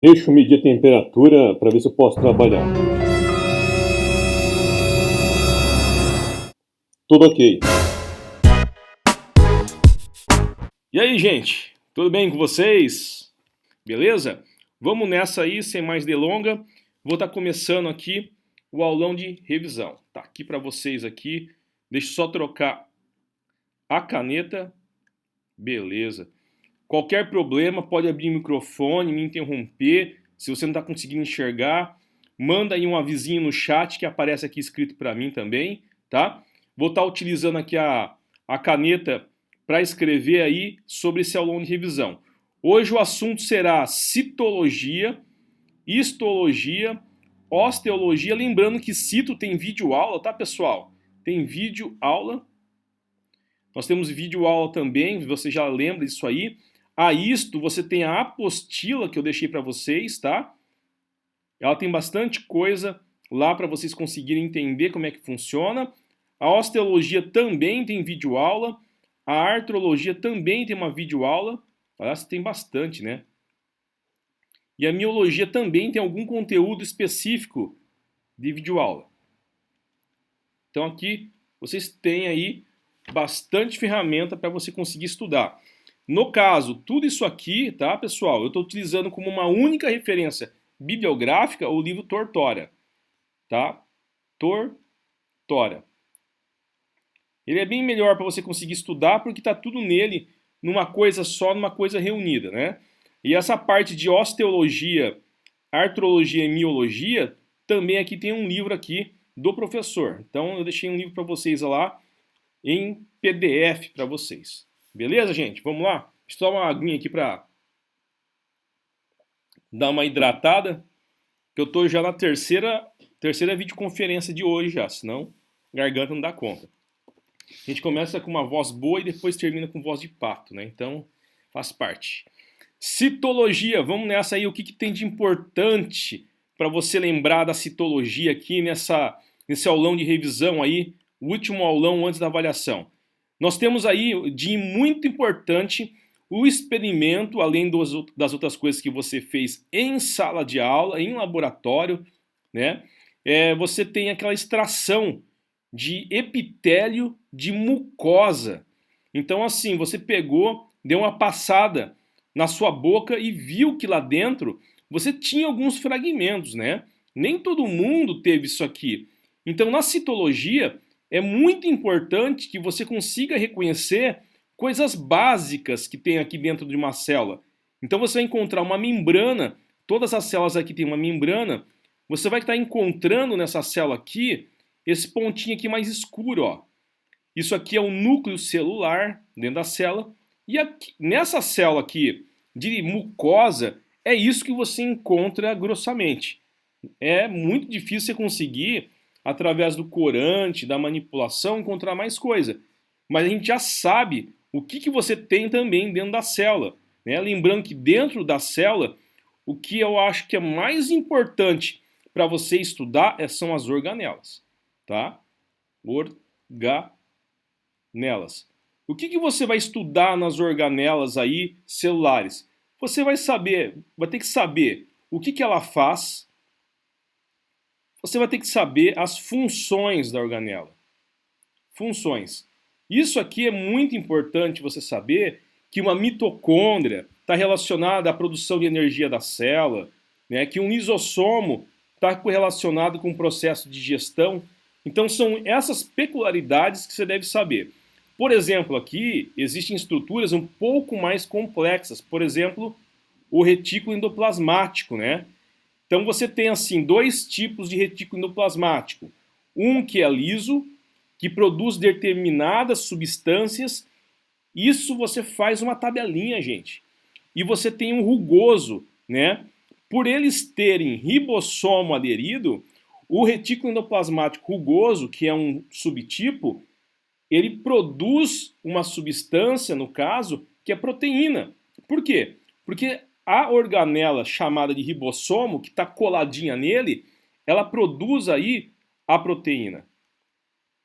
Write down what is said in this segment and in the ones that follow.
Deixa eu medir a temperatura para ver se eu posso trabalhar. Tudo ok. E aí, gente? Tudo bem com vocês? Beleza? Vamos nessa aí, sem mais delonga. Vou estar começando aqui o aulão de revisão. Tá aqui para vocês aqui. Deixa eu só trocar a caneta. Beleza. Qualquer problema, pode abrir o microfone, me interromper. Se você não está conseguindo enxergar, manda aí um avisinho no chat que aparece aqui escrito para mim também, tá? Vou estar utilizando aqui a caneta para escrever aí sobre esse aulão de revisão. Hoje o assunto será citologia, histologia, osteologia. Lembrando que cito tem vídeo aula, tá, pessoal? Tem vídeo aula. Nós temos vídeo aula também, você já lembra disso aí. A isto, você tem a apostila que eu deixei para vocês, tá? Ela tem bastante coisa lá para vocês conseguirem entender como é que funciona. A osteologia também tem vídeo aula. A artrologia também tem uma vídeo aula. Aliás, tem bastante, né? E a miologia também tem algum conteúdo específico de vídeo aula. Então aqui vocês têm aí bastante ferramenta para você conseguir estudar. No caso, tudo isso aqui, tá, pessoal, eu estou utilizando como uma única referência bibliográfica o livro Tortora, tá? Tortora. Ele é bem melhor para você conseguir estudar porque está tudo nele numa coisa só, numa coisa reunida, né? E essa parte de osteologia, artrologia e miologia, também aqui tem um livro aqui do professor. Então eu deixei um livro para vocês lá em PDF para vocês. Beleza, gente? Vamos lá? Deixa eu tomar uma aguinha aqui para dar uma hidratada, que eu tô já na terceira videoconferência de hoje já, senão a garganta não dá conta. A gente começa com uma voz boa e depois termina com voz de pato, né? Então, faz parte. Citologia, vamos nessa aí. O que tem de importante para você lembrar da citologia aqui nesse aulão de revisão aí, o último aulão antes da avaliação? Nós temos aí de muito importante o experimento, além das outras coisas que você fez em sala de aula, em laboratório, né? Você tem aquela extração de epitélio de mucosa. Então, assim, você pegou, deu uma passada na sua boca e viu que lá dentro você tinha alguns fragmentos, né? Nem todo mundo teve isso aqui. Então, na citologia, é muito importante que você consiga reconhecer coisas básicas que tem aqui dentro de uma célula. Então, você vai encontrar uma membrana, todas as células aqui têm uma membrana, você vai estar encontrando nessa célula aqui esse pontinho aqui mais escuro, ó. Isso aqui é o núcleo celular dentro da célula. E aqui, nessa célula aqui de mucosa, é isso que você encontra grossamente. É muito difícil você conseguir, através do corante, da manipulação, encontrar mais coisa. Mas a gente já sabe o que você tem também dentro da célula, né? Lembrando que dentro da célula, o que eu acho que é mais importante para você estudar são as organelas, tá? Organelas. O que você vai estudar nas organelas aí celulares? Você vai ter que saber o que ela faz. Você vai ter que saber as funções da organela. Funções. Isso aqui é muito importante você saber que uma mitocôndria está relacionada à produção de energia da célula, né? Que um lisossomo está relacionado com o processo de digestão. Então são essas peculiaridades que você deve saber. Por exemplo, aqui existem estruturas um pouco mais complexas. Por exemplo, o retículo endoplasmático, né? Então você tem assim dois tipos de retículo endoplasmático. Um que é liso, que produz determinadas substâncias. Isso você faz uma tabelinha, gente. E você tem um rugoso, né? Por eles terem ribossomo aderido, o retículo endoplasmático rugoso, que é um subtipo, ele produz uma substância, no caso, que é proteína. Por quê? Porque a organela chamada de ribossomo, que está coladinha nele, ela produz aí a proteína.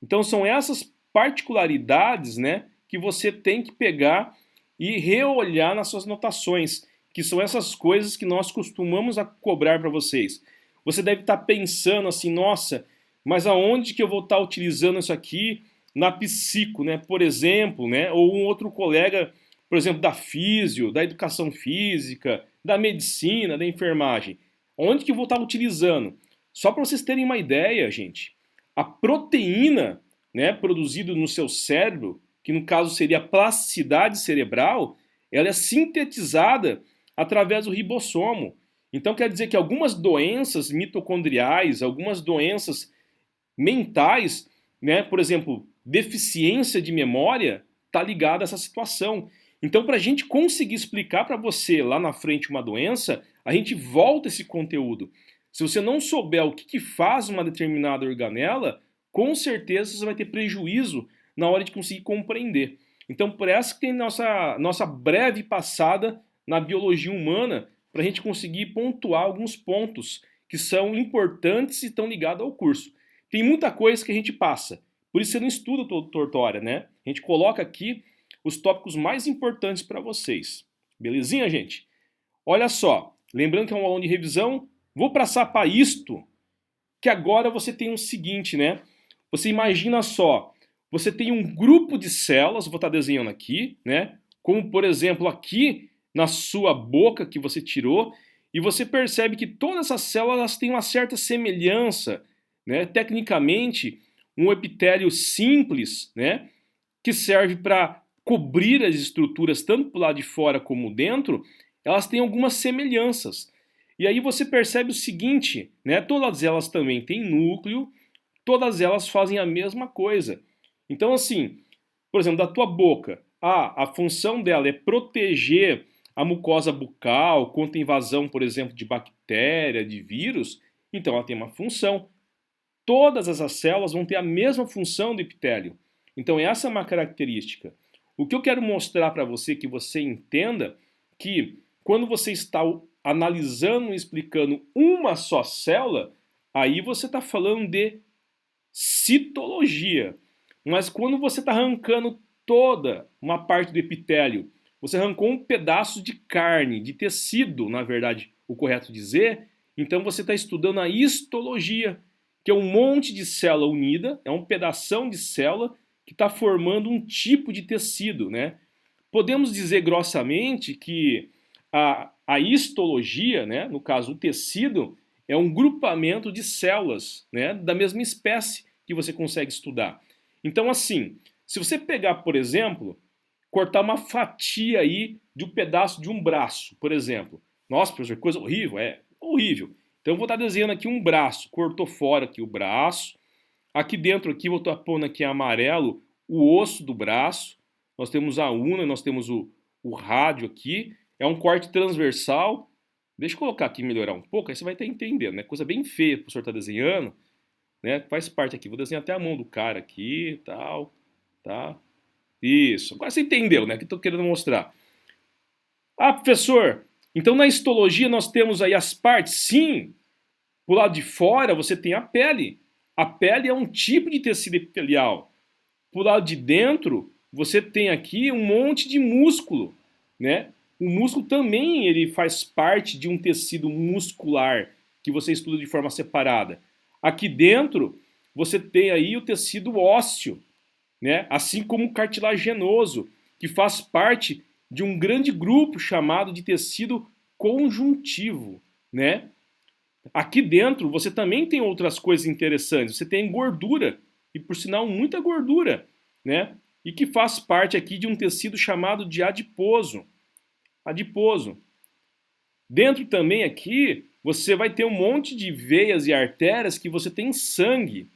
Então são essas particularidades, né, que você tem que pegar e reolhar nas suas notações. que são essas coisas que nós costumamos a cobrar para vocês. Você deve estar pensando assim, nossa, mas aonde que eu vou estar utilizando isso aqui na psico, né? Por exemplo, né? Ou um outro colega, por exemplo, da físio, da educação física, da medicina, da enfermagem. Onde que eu vou estar utilizando? Só para vocês terem uma ideia, gente, a proteína, né, produzida no seu cérebro, que no caso seria a plasticidade cerebral, ela é sintetizada através do ribossomo. Então quer dizer que algumas doenças mitocondriais, algumas doenças mentais, né, por exemplo, deficiência de memória, está ligada a essa situação. Então, para a gente conseguir explicar para você lá na frente uma doença, a gente volta esse conteúdo. Se você não souber o que faz uma determinada organela, com certeza você vai ter prejuízo na hora de conseguir compreender. Então, por essa que tem nossa breve passada na biologia humana, para a gente conseguir pontuar alguns pontos que são importantes e estão ligados ao curso. Tem muita coisa que a gente passa, por isso você não estuda todo Tortória, né? A gente coloca aqui os tópicos mais importantes para vocês. Belezinha, gente? Olha só, lembrando que é um aulão de revisão, vou passar para isto, que agora você tem o seguinte, né? Você imagina só, você tem um grupo de células, vou estar desenhando aqui, né? Como, por exemplo, aqui na sua boca que você tirou, e você percebe que todas essas células têm uma certa semelhança, né? Tecnicamente, um epitélio simples, né? Que serve para cobrir as estruturas tanto para o lado de fora como dentro, elas têm algumas semelhanças. E aí você percebe o seguinte, né? Todas elas também têm núcleo, todas elas fazem a mesma coisa. Então assim, por exemplo, da tua boca, a função dela é proteger a mucosa bucal contra invasão, por exemplo, de bactéria, de vírus, então ela tem uma função. Todas essas células vão ter a mesma função do epitélio. Então essa é uma característica. O que eu quero mostrar para você, que você entenda, que quando você está analisando e explicando uma só célula, aí você está falando de citologia. Mas quando você está arrancando toda uma parte do epitélio, você arrancou um pedaço de carne, de tecido, na verdade, o correto dizer, então você está estudando a histologia, que é um monte de célula unida, é um pedação de célula que está formando um tipo de tecido, né? Podemos dizer grossamente que a histologia, né, no caso o tecido, é um grupamento de células, né, da mesma espécie que você consegue estudar. Então assim, se você pegar, por exemplo, cortar uma fatia aí de um pedaço de um braço, por exemplo. Nossa, professor, coisa horrível. É horrível. Então eu vou estar desenhando aqui um braço, cortou fora aqui o braço. Aqui dentro aqui vou estar pondo aqui em amarelo o osso do braço. Nós temos a una, nós temos o rádio aqui. É um corte transversal. Deixa eu colocar aqui e melhorar um pouco, aí você vai estar entendendo, né? Coisa bem feia que o professor está desenhando, né? Faz parte aqui. Vou desenhar até a mão do cara aqui e tal, tá? Isso. Agora você entendeu, né? Que eu estou querendo mostrar. Ah, professor, então na histologia nós temos aí as partes? Sim. Pro lado de fora você tem a pele. A pele é um tipo de tecido epitelial. Pro lado de dentro você tem aqui um monte de músculo, né? O músculo também ele faz parte de um tecido muscular que você estuda de forma separada. Aqui dentro você tem aí o tecido ósseo, né? Assim como o cartilaginoso, que faz parte de um grande grupo chamado de tecido conjuntivo, né? Aqui dentro você também tem outras coisas interessantes. Você tem gordura, e por sinal muita gordura, né? E que faz parte aqui de um tecido chamado de adiposo. Adiposo. Dentro também aqui você vai ter um monte de veias e artérias que você tem sangue.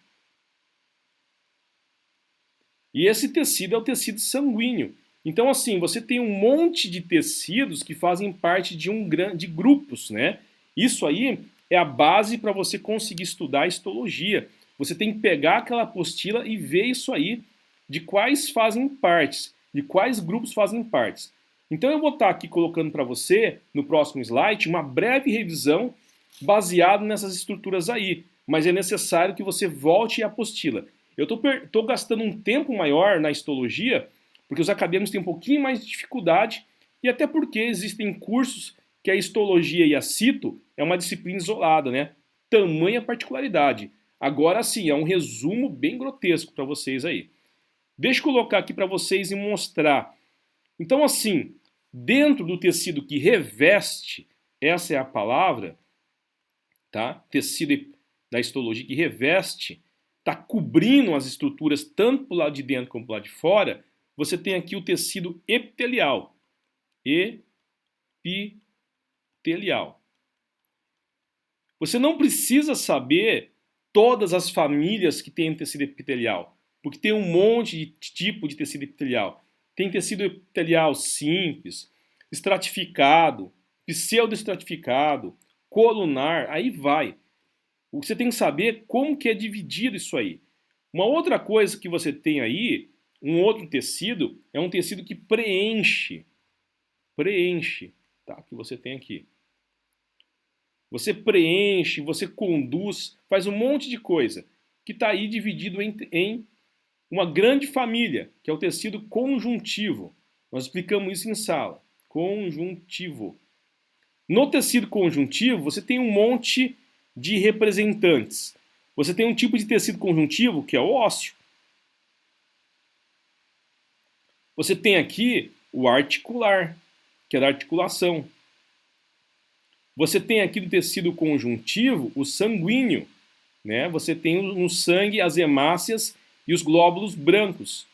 E esse tecido é o tecido sanguíneo. Então assim, você tem um monte de tecidos que fazem parte de grupos, né? Isso aí é a base para você conseguir estudar a histologia. Você tem que pegar aquela apostila e ver isso aí, de quais fazem partes, de quais grupos fazem partes. Então eu vou estar aqui colocando para você, no próximo slide, uma breve revisão baseado nessas estruturas aí. Mas é necessário que você volte à apostila. Eu estou gastando um tempo maior na histologia, porque os acadêmicos têm um pouquinho mais de dificuldade, e até porque existem cursos que a histologia e a cito é uma disciplina isolada, né? Tamanha particularidade. Agora sim, é um resumo bem grotesco para vocês aí. Deixa eu colocar aqui para vocês e mostrar. Então, assim, dentro do tecido que reveste, essa é a palavra, tá? Tecido da histologia que reveste, está cobrindo as estruturas tanto para o lado de dentro como para o lado de fora. Você tem aqui o tecido epitelial. Epitelial. Você não precisa saber todas as famílias que tem tecido epitelial, porque tem um monte de tipo de tecido epitelial. Tem tecido epitelial simples, estratificado, pseudoestratificado, colunar, aí vai. Você tem que saber como que é dividido isso aí. Uma outra coisa que você tem aí, um outro tecido, é um tecido que preenche, tá? Que você tem aqui. Você preenche, você conduz, faz um monte de coisa que está aí dividido em uma grande família, que é o tecido conjuntivo. Nós explicamos isso em sala. Conjuntivo. No tecido conjuntivo, você tem um monte de representantes. Você tem um tipo de tecido conjuntivo, que é o ósseo. Você tem aqui o articular, que é da articulação. Você tem aqui no tecido conjuntivo o sanguíneo, né? Você tem no sangue as hemácias e os glóbulos brancos.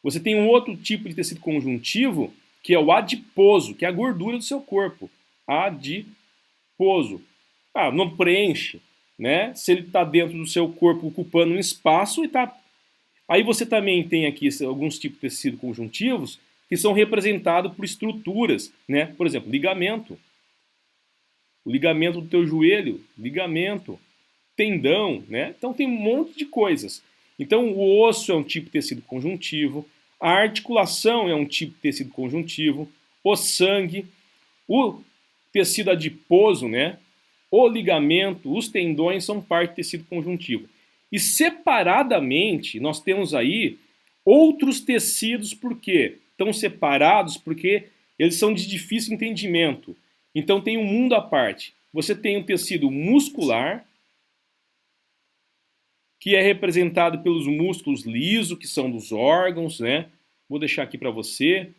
Você tem um outro tipo de tecido conjuntivo, que é o adiposo, que é a gordura do seu corpo. Adiposo. Ah, não preenche, né? Se ele está dentro do seu corpo ocupando um espaço e tá. Aí você também tem aqui alguns tipos de tecido conjuntivos que são representados por estruturas, né? Por exemplo, ligamento. O ligamento do teu joelho, ligamento, tendão, né? Então tem um monte de coisas. Então o osso é um tipo de tecido conjuntivo, a articulação é um tipo de tecido conjuntivo, o sangue, o tecido adiposo, né? O ligamento, os tendões são parte do tecido conjuntivo. E separadamente nós temos aí outros tecidos, por quê? Estão separados porque eles são de difícil entendimento. Então tem um mundo à parte. Você tem o tecido muscular, que é representado pelos músculos lisos, que são dos órgãos, né? Vou deixar aqui para você.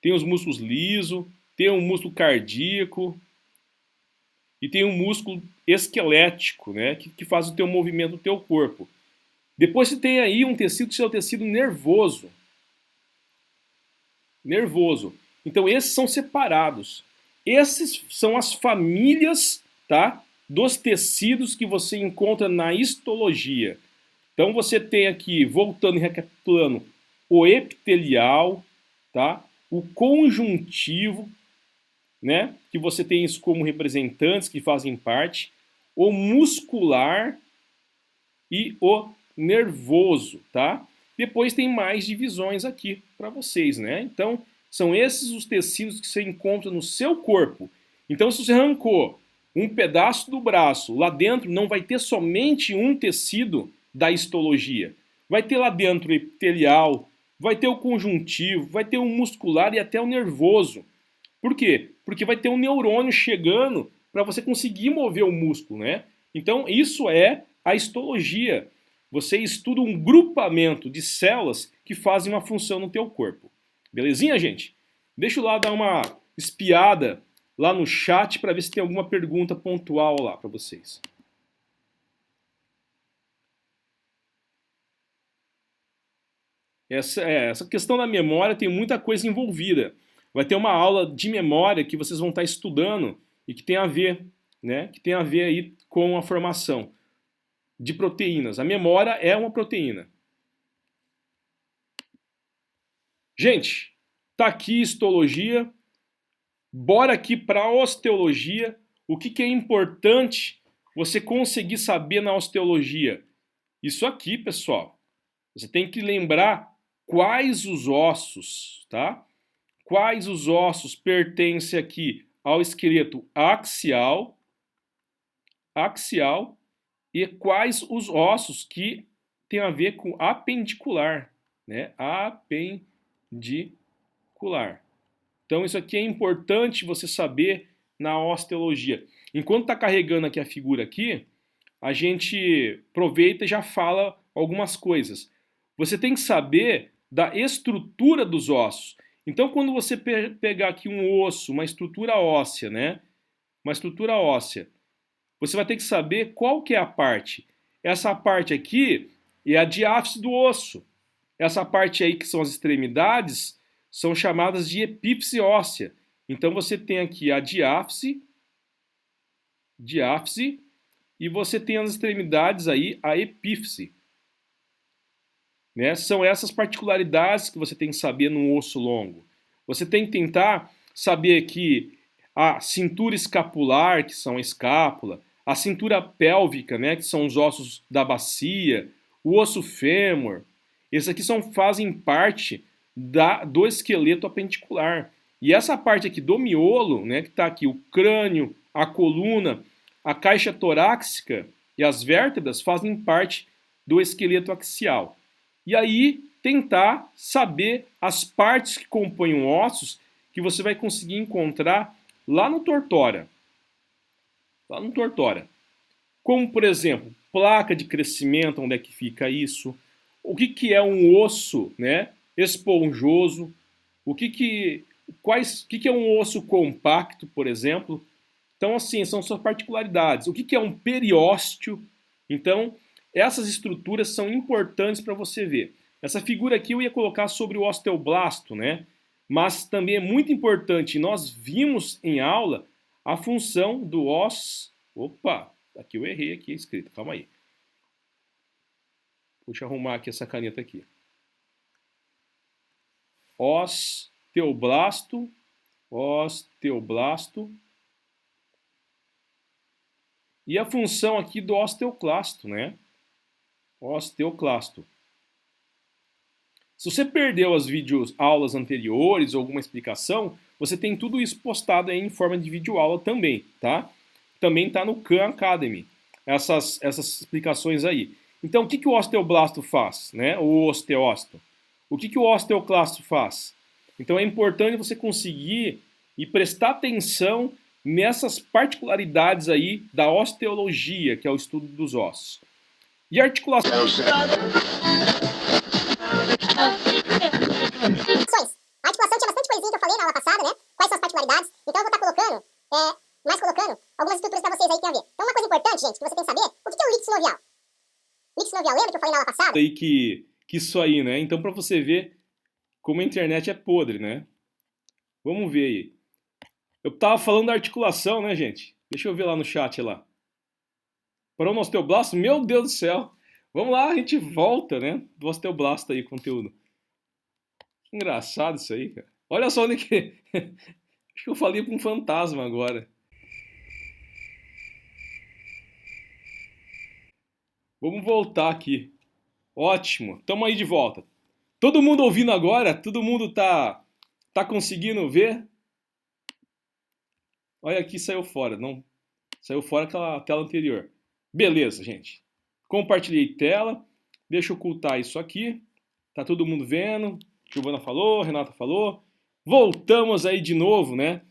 Tem os músculos lisos, tem o músculo cardíaco e tem o músculo esquelético, né? Que faz o teu movimento do teu corpo. Depois você tem aí um tecido que é o tecido nervoso. Nervoso. Então esses são separados. Esses são as famílias, tá, dos tecidos que você encontra na histologia. Então você tem aqui, voltando e recapitulando, o epitelial, tá, o conjuntivo, né, que você tem isso como representantes que fazem parte, o muscular e o nervoso, tá? Depois tem mais divisões aqui para vocês, né? Então, são esses os tecidos que você encontra no seu corpo. Então, se você arrancou um pedaço do braço, lá dentro não vai ter somente um tecido da histologia. Vai ter lá dentro o epitelial, vai ter o conjuntivo, vai ter o muscular e até o nervoso. Por quê? Porque vai ter um neurônio chegando para você conseguir mover o músculo, né? Então, isso é a histologia. Você estuda um grupamento de células que fazem uma função no teu corpo. Belezinha, gente? Deixa eu lá dar uma espiada lá no chat para ver se tem alguma pergunta pontual lá para vocês. Essa questão da memória tem muita coisa envolvida. Vai ter uma aula de memória que vocês vão estar estudando e que tem a ver, né? Que tem a ver aí com a formação de proteínas. A memória é uma proteína. Gente, tá aqui histologia. Bora aqui para a osteologia. O que é importante você conseguir saber na osteologia? Isso aqui, pessoal. Você tem que lembrar quais os ossos, tá? Quais os ossos pertencem aqui ao esqueleto axial, e quais os ossos que tem a ver com apendicular, né? Apendicular. Então isso aqui é importante você saber na osteologia. Enquanto está carregando aqui a figura aqui, a gente aproveita e já fala algumas coisas. Você tem que saber da estrutura dos ossos. Então quando você pegar aqui um osso, uma estrutura óssea, né? Uma estrutura óssea, você vai ter que saber qual que é a parte. Essa parte aqui é a diáfise do osso. Essa parte aí que são as extremidades são chamadas de epífise óssea. Então você tem aqui a diáfise, e você tem as extremidades aí, a epífise. Né? São essas particularidades que você tem que saber num osso longo. Você tem que tentar saber que a cintura escapular, que são a escápula, a cintura pélvica, né, que são os ossos da bacia, o osso fêmur, esses aqui fazem parte do esqueleto apendicular. E essa parte aqui do miolo, né, que está aqui o crânio, a coluna, a caixa torácica e as vértebras fazem parte do esqueleto axial. E aí tentar saber as partes que compõem ossos que você vai conseguir encontrar lá no Tortora. Lá no Tortora. Como, por exemplo, placa de crescimento, onde é que fica isso? O que é um osso, né, esponjoso? O que é um osso compacto, por exemplo? Então, assim, são suas particularidades. O que é um periósteo? Então, essas estruturas são importantes para você ver. Essa figura aqui eu ia colocar sobre o osteoblasto, né? Mas também é muito importante, nós vimos em aula a função do Opa, aqui eu errei aqui a escrita, calma aí. Deixa eu arrumar aqui essa caneta aqui. Osteoblasto. E a função aqui do osteoclasto, né? Osteoclasto. Se você perdeu as aulas anteriores ou alguma explicação, você tem tudo isso postado aí em forma de videoaula também, tá? Também está no Khan Academy, essas explicações aí. Então, o que o osteoblasto faz, né? O osteócito. O que o osteoclasto faz? Então, é importante você conseguir e prestar atenção nessas particularidades aí da osteologia, que é o estudo dos ossos. E a articulação... A articulação tinha bastante coisinha que eu falei na aula passada, né? Quais são as particularidades. Então eu vou estar colocando algumas estruturas para vocês aí que tem a ver. Então uma coisa importante, gente, que você tem que saber, o que é o líquido sinovial? O líquido sinovial, lembra que eu falei na aula passada? Aí que isso aí, né? Então para você ver como a internet é podre, né? Vamos ver aí. Eu tava falando da articulação, né, gente? Deixa eu ver lá no chat lá. Parou no osteoblasto? Meu Deus do céu! Vamos lá, a gente volta, né? Do osteoblasto aí, conteúdo. Engraçado isso aí, cara. Olha só onde que... Acho que eu falei com um fantasma agora. Vamos voltar aqui. Ótimo, tamo aí de volta. Todo mundo ouvindo agora? Todo mundo tá conseguindo ver? Olha aqui, saiu fora. Não, saiu fora aquela tela anterior. Beleza, gente. Compartilhei tela. Deixa eu ocultar isso aqui. Tá todo mundo vendo. Giovana falou, Renata falou. Voltamos aí de novo, né?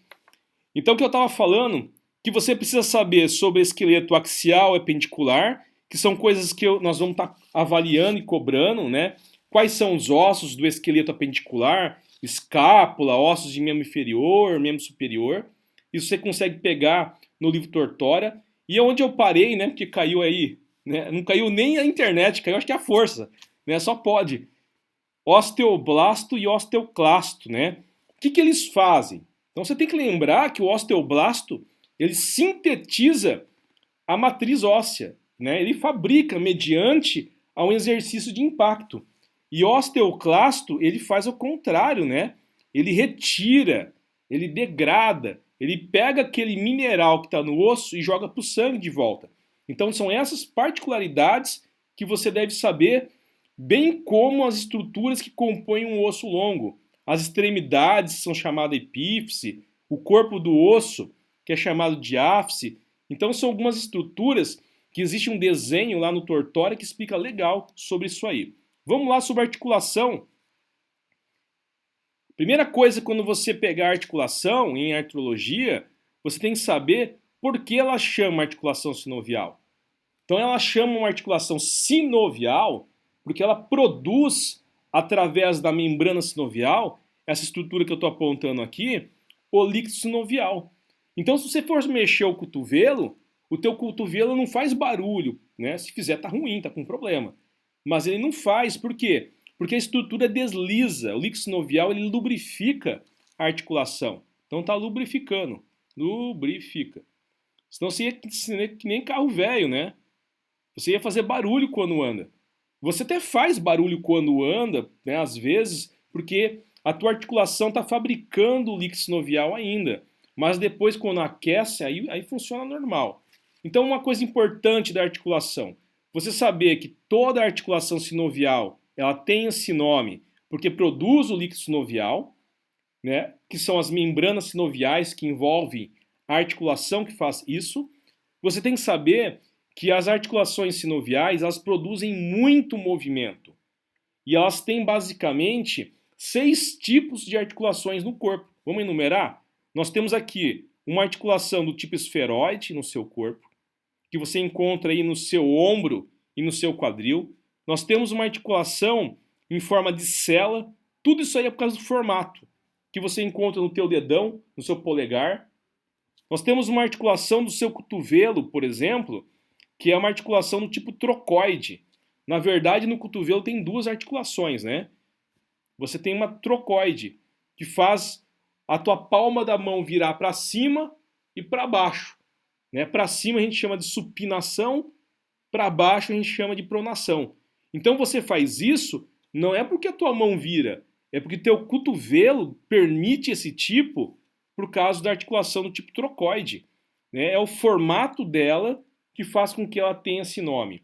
Então o que eu estava falando, que você precisa saber sobre esqueleto axial e apendicular, que são coisas que nós vamos estar avaliando e cobrando, né? Quais são os ossos do esqueleto apendicular, escápula, ossos de membro inferior, membro superior. Isso você consegue pegar no livro Tortora. E é onde eu parei, né? Porque caiu aí, né? Não caiu nem a internet, caiu acho que a força, né? Só pode. Osteoblasto e osteoclasto, né? O que eles fazem? Então você tem que lembrar que o osteoblasto, ele sintetiza a matriz óssea, né? Ele fabrica mediante a um exercício de impacto. E o osteoclasto, ele faz o contrário, né? Ele retira, ele degrada, ele pega aquele mineral que está no osso e joga para o sangue de volta. Então são essas particularidades que você deve saber, bem como as estruturas que compõem um osso longo. As extremidades são chamadas epífise, o corpo do osso, que é chamado diáfise. Então são algumas estruturas que existe um desenho lá no Tortora que explica legal sobre isso aí. Vamos lá sobre articulação. Primeira coisa, quando você pegar articulação em artrologia, você tem que saber por que ela chama articulação sinovial. Então ela chama uma articulação sinovial porque ela produz, através da membrana sinovial, essa estrutura que eu estou apontando aqui, o líquido sinovial. Então se você for mexer o teu cotovelo não faz barulho, né? Se fizer tá ruim, tá com problema. Mas ele não faz, por quê? Porque a estrutura desliza, o líquido sinovial ele lubrifica a articulação. Então tá lubrificando, lubrifica. Senão você ia ser que nem carro velho, né? Você ia fazer barulho quando anda. Você até faz barulho quando anda, né, às vezes, porque a tua articulação está fabricando o líquido sinovial ainda. Mas depois, quando aquece, aí funciona normal. Então, uma coisa importante da articulação, você saber que toda articulação sinovial ela tem esse nome porque produz o líquido sinovial, né, que são as membranas sinoviais que envolvem a articulação que faz isso. Você tem que saber que as articulações sinoviais elas produzem muito movimento. E elas têm basicamente 6 tipos de articulações no corpo. Vamos enumerar? Nós temos aqui uma articulação do tipo esferoide no seu corpo, que você encontra aí no seu ombro e no seu quadril. Nós temos uma articulação em forma de cela. Tudo isso aí é por causa do formato, que você encontra no teu dedão, no seu polegar. Nós temos uma articulação do seu cotovelo, por exemplo, que é uma articulação do tipo trocoide. Na verdade, no cotovelo tem 2 articulações, né? Você tem uma trocoide, que faz a tua palma da mão virar para cima e para baixo. Né? Para cima a gente chama de supinação, para baixo a gente chama de pronação. Então você faz isso, não é porque a tua mão vira, é porque teu cotovelo permite esse tipo por causa da articulação do tipo trocoide. Né? É o formato dela que faz com que ela tenha esse nome.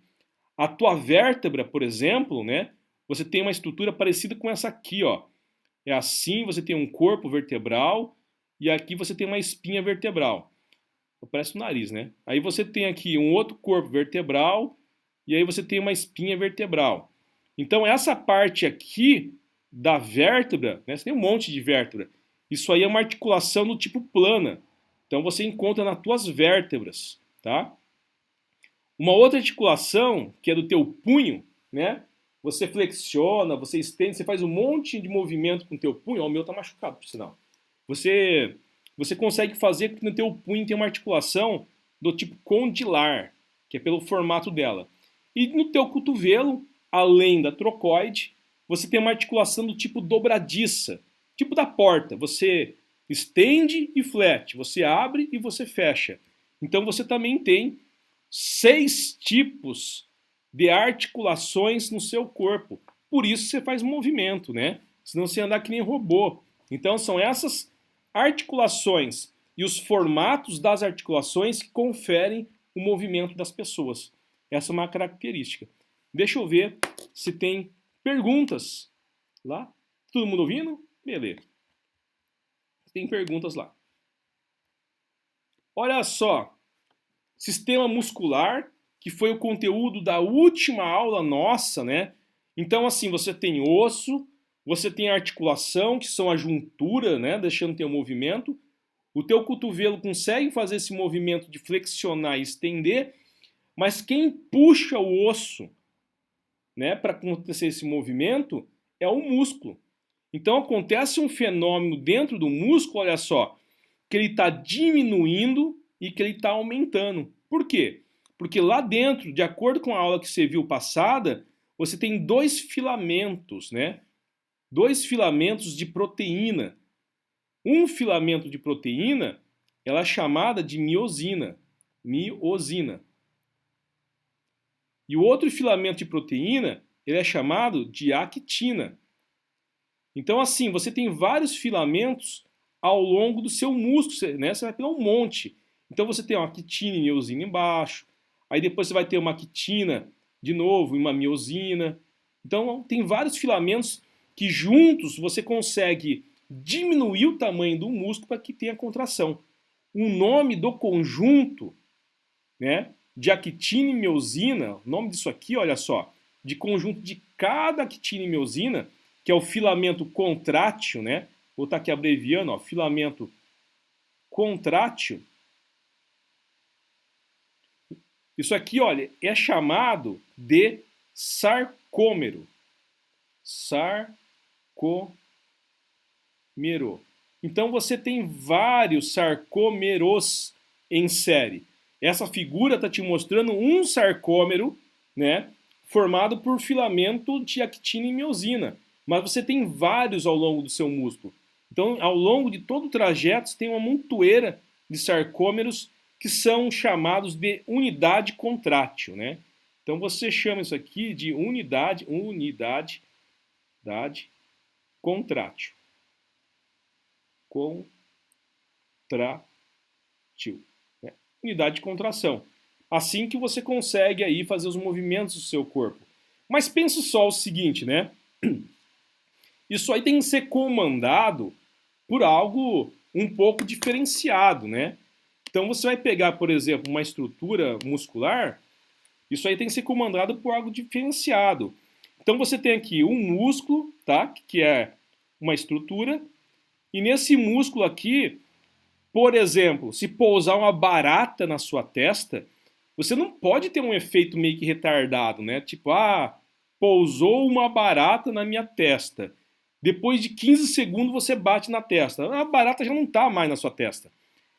A tua vértebra, por exemplo, né, você tem uma estrutura parecida com essa aqui, ó. É assim, você tem um corpo vertebral e aqui você tem uma espinha vertebral. Parece o nariz, né? Aí você tem aqui um outro corpo vertebral e aí você tem uma espinha vertebral. Então essa parte aqui da vértebra, né, você tem um monte de vértebra. Isso aí é uma articulação do tipo plana. Então você encontra nas tuas vértebras, tá? Uma outra articulação, que é do teu punho, né? Você flexiona, você estende, você faz um monte de movimento com o teu punho. Ó, o meu tá machucado, por sinal. Você consegue fazer que no teu punho tem uma articulação do tipo condilar, que é pelo formato dela. E no teu cotovelo, além da trocoide, você tem uma articulação do tipo dobradiça, tipo da porta. Você estende e flete, você abre e você fecha. Então você também tem 6 tipos de articulações no seu corpo. Por isso você faz movimento, né? Senão você anda que nem robô. Então são essas articulações e os formatos das articulações que conferem o movimento das pessoas. Essa é uma característica. Deixa eu ver se tem perguntas lá. Todo mundo ouvindo? Beleza. Tem perguntas lá. Olha só. Sistema muscular, que foi o conteúdo da última aula nossa, né? Então, assim, você tem osso, você tem articulação, que são a juntura, né? Deixando ter um movimento. O teu cotovelo consegue fazer esse movimento de flexionar e estender, mas quem puxa o osso, né, para acontecer esse movimento é o músculo. Então acontece um fenômeno dentro do músculo, olha só, que ele está diminuindo e que ele está aumentando. Por quê? Porque lá dentro, de acordo com a aula que você viu passada, você tem 2 filamentos, né? 2 filamentos de proteína. Um filamento de proteína, ela é chamada de miosina. Miosina. E o outro filamento de proteína, ele é chamado de actina. Então, assim, você tem vários filamentos ao longo do seu músculo, né? Você vai pegar um monte. Então você tem uma actina e miosina embaixo, aí depois você vai ter uma actina de novo e uma miosina. Então tem vários filamentos que juntos você consegue diminuir o tamanho do músculo para que tenha contração. O nome do conjunto, né, de actina e miosina, o nome disso aqui, olha só, de conjunto de cada actina e miosina, que é o filamento contrátil, né, vou estar aqui abreviando, ó, filamento contrátil. Isso aqui, olha, é chamado de sarcômero. Sarcômero. Então você tem vários sarcômeros em série. Essa figura está te mostrando um sarcômero, né, formado por filamento de actina e miosina. Mas você tem vários ao longo do seu músculo. Então, ao longo de todo o trajeto, você tem uma montoeira de sarcômeros que são chamados de unidade contrátil, né? Então você chama isso aqui de unidade contrátil. Né? Unidade de contração. Assim que você consegue aí fazer os movimentos do seu corpo. Mas pense só o seguinte, né? Isso aí tem que ser comandado por algo um pouco diferenciado, né? Então você vai pegar, por exemplo, uma estrutura muscular, isso aí tem que ser comandado por algo diferenciado. Então você tem aqui um músculo, tá? Que é uma estrutura, e nesse músculo aqui, por exemplo, se pousar uma barata na sua testa, você não pode ter um efeito meio que retardado, né? Tipo, pousou uma barata na minha testa. Depois de 15 segundos você bate na testa. A barata já não está mais na sua testa.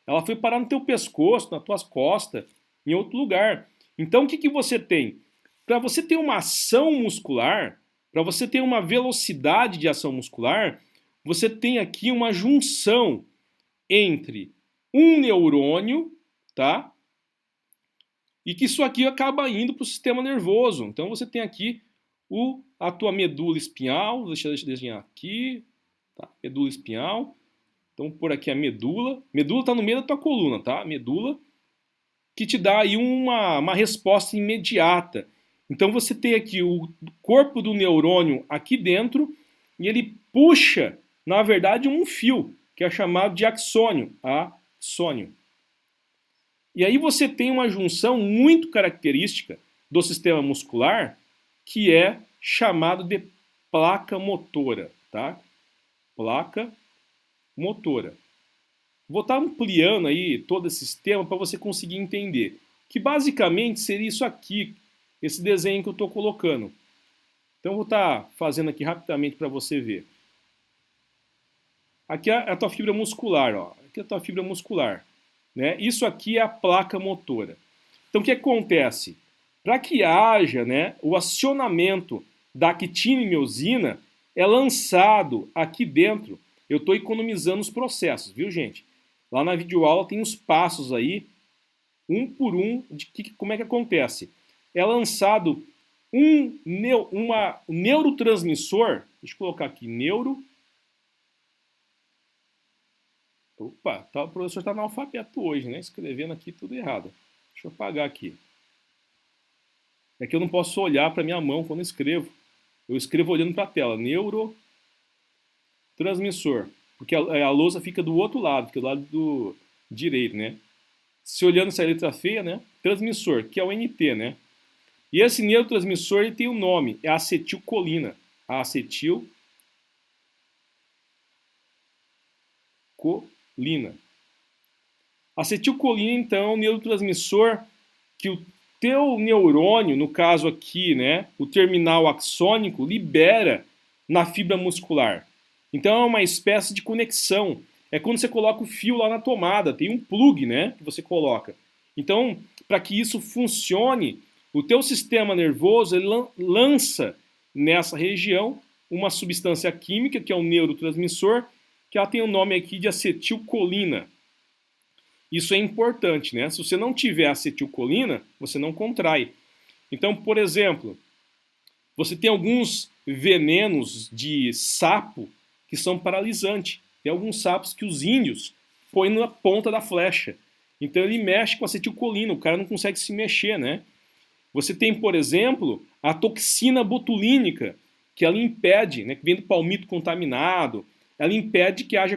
Ela foi parar no teu pescoço, nas tuas costas, em outro lugar. Então o que você tem? Para você ter uma ação muscular, para você ter uma velocidade de ação muscular, você tem aqui uma junção entre um neurônio, tá? E que isso aqui acaba indo para o sistema nervoso. Então você tem aqui a tua medula espinhal, deixa eu desenhar aqui, tá? Medula espinhal. Então, por aqui a medula. Medula está no meio da tua coluna, tá? Medula, que te dá aí uma resposta imediata. Então, você tem aqui o corpo do neurônio aqui dentro e ele puxa, na verdade, um fio, que é chamado de axônio. Axônio. E aí você tem uma junção muito característica do sistema muscular, que é chamado de placa motora, tá? Placa motora. Vou estar ampliando aí todo esse sistema para você conseguir entender. Que basicamente seria isso aqui, esse desenho que eu estou colocando. Então eu vou estar fazendo aqui rapidamente para você ver. Aqui é a tua fibra muscular, ó. Aqui é a tua fibra muscular, né? Isso aqui é a placa motora. Então o que acontece? Para que haja, né, o acionamento da actina e miosina, é lançado aqui dentro. Eu estou economizando os processos, viu, gente? Lá na videoaula tem os passos aí, um por um, de como é que acontece. É lançado um neurotransmissor, deixa eu colocar aqui, Opa, o professor está analfabeto hoje, né? Escrevendo aqui tudo errado. Deixa eu apagar aqui. É que eu não posso olhar para minha mão quando eu escrevo. Eu escrevo olhando para a tela. Neurotransmissor. Porque a lousa fica do outro lado, fica do lado do direito, né? Se olhando essa letra feia, né? Transmissor, que é o NT, né? E esse neurotransmissor ele tem um nome, é acetilcolina. Acetilcolina. Acetilcolina, então, é um neurotransmissor que o teu neurônio, no caso aqui, né, o terminal axônico, libera na fibra muscular. Então é uma espécie de conexão. É quando você coloca o fio lá na tomada, tem um plug, né, que você coloca. Então, para que isso funcione, o teu sistema nervoso ele lança nessa região uma substância química, que é um neurotransmissor, que ela tem o nome aqui de acetilcolina. Isso é importante, né? Se você não tiver acetilcolina, você não contrai. Então, por exemplo, você tem alguns venenos de sapo que são paralisantes. Tem alguns sapos que os índios põem na ponta da flecha. Então ele mexe com acetilcolina, o cara não consegue se mexer, né? Você tem, por exemplo, a toxina botulínica, que ela impede, né, que vem do palmito contaminado, ela impede que haja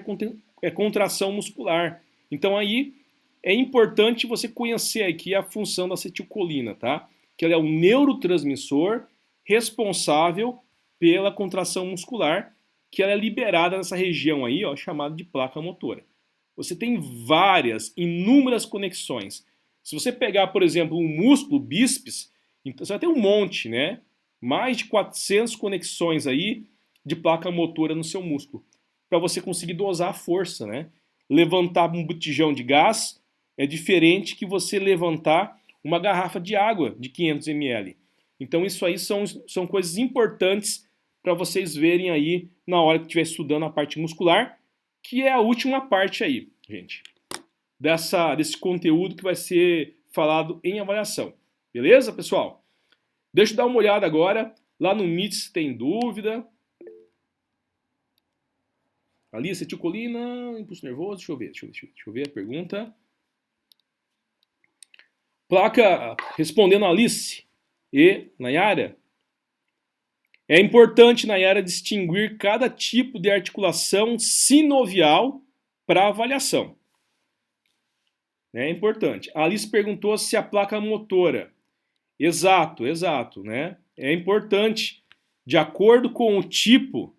contração muscular. Então aí é importante você conhecer aqui a função da acetilcolina, tá? Que ela é um neurotransmissor responsável pela contração muscular que ela é liberada nessa região aí, ó, chamada de placa motora. Você tem várias, inúmeras conexões. Se você pegar, por exemplo, um músculo bíceps, então você vai ter um monte, né? Mais de 400 conexões aí de placa motora no seu músculo, para você conseguir dosar a força, né? Levantar um botijão de gás é diferente que você levantar uma garrafa de água de 500 ml. Então isso aí são coisas importantes para vocês verem aí na hora que estiver estudando a parte muscular, que é a última parte aí, gente, desse conteúdo que vai ser falado em avaliação. Beleza, pessoal? Deixa eu dar uma olhada agora lá no MIT se tem dúvida. Ali, acetilcolina, impulso nervoso, deixa eu ver a pergunta. Placa, respondendo a Alice e Nayara. É importante, Nayara, distinguir cada tipo de articulação sinovial para avaliação. É importante. A Alice perguntou se a placa motora. Exato, né? É importante, de acordo com o tipo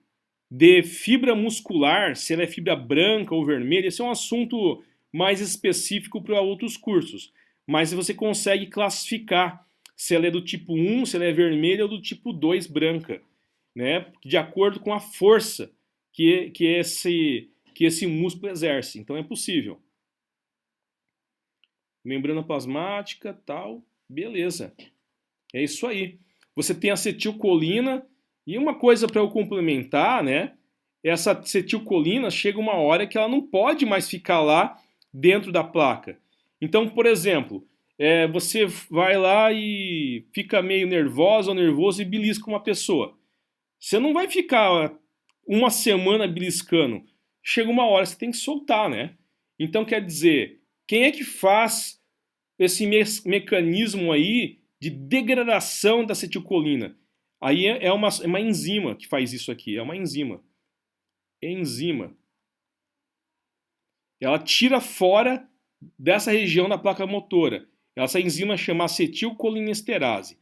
de fibra muscular, se ela é fibra branca ou vermelha, esse é um assunto mais específico para outros cursos. Mas você consegue classificar se ela é do tipo 1, se ela é vermelha ou do tipo 2 branca, né? De acordo com a força que esse músculo exerce. Então é possível. Membrana plasmática, tal, beleza. É isso aí. Você tem acetilcolina e uma coisa para eu complementar, né? Essa acetilcolina chega uma hora que ela não pode mais ficar lá dentro da placa. Então, por exemplo, você vai lá e fica meio nervosa ou nervoso e belisca uma pessoa. Você não vai ficar uma semana beliscando. Chega uma hora que você tem que soltar, né? Então, quer dizer, quem é que faz esse mecanismo aí de degradação da acetilcolina? Aí é uma enzima que faz isso aqui, é uma enzima. Enzima. Ela tira fora dessa região da placa motora. Essa enzima chama acetilcolinesterase.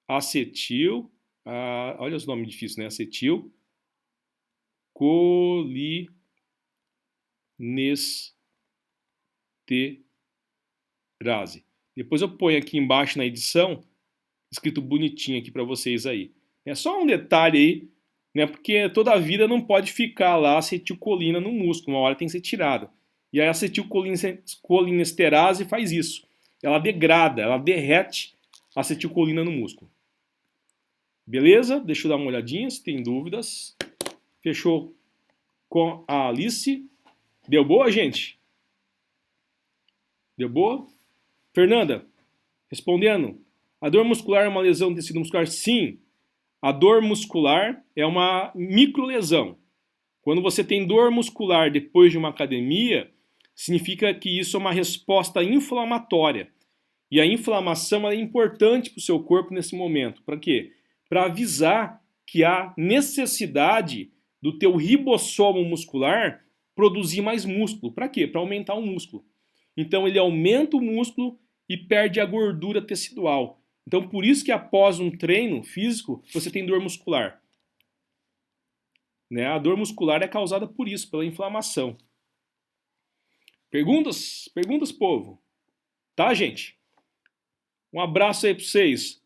Olha os nomes difíceis, né? Acetilcolinesterase. Depois eu ponho aqui embaixo na edição, escrito bonitinho aqui para vocês aí. É só um detalhe aí, né? Porque toda a vida não pode ficar lá acetilcolina no músculo, uma hora tem que ser tirado. E a acetilcolinesterase faz isso. Ela degrada, ela derrete a acetilcolina no músculo. Beleza? Deixa eu dar uma olhadinha se tem dúvidas. Fechou com a Alice. Deu boa, gente? Deu boa? Fernanda, respondendo. A dor muscular é uma lesão do tecido muscular? Sim. A dor muscular é uma microlesão. Quando você tem dor muscular depois de uma academia, significa que isso é uma resposta inflamatória. E a inflamação é importante para o seu corpo nesse momento. Para quê? Para avisar que há necessidade do teu ribossomo muscular produzir mais músculo. Para quê? Para aumentar o músculo. Então ele aumenta o músculo e perde a gordura tecidual. Então por isso que após um treino físico você tem dor muscular. Né? A dor muscular é causada por isso, pela inflamação. Perguntas? Perguntas, povo? Tá, gente? Um abraço aí para vocês.